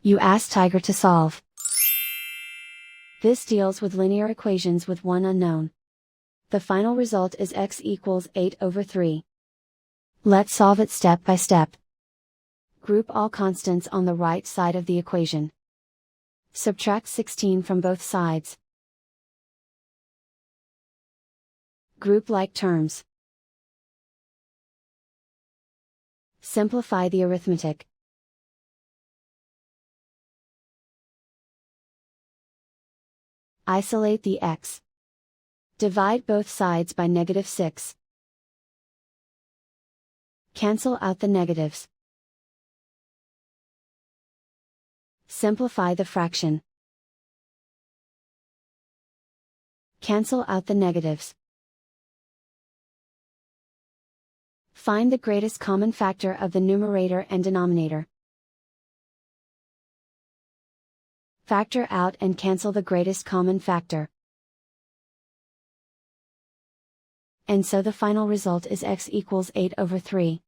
You ask Tiger to solve. This deals with linear equations with one unknown. The final result is x equals 8/3. Let's solve it step by step. Group all constants on the right side of the equation. Subtract 16 from both sides. Group like terms. Simplify the arithmetic. Isolate the x. Divide both sides by -6. Cancel out the negatives. Simplify the fraction. Cancel out the negatives. Find the greatest common factor of the numerator and denominator. Factor out and cancel the greatest common factor. And so the final result is x equals 8/3.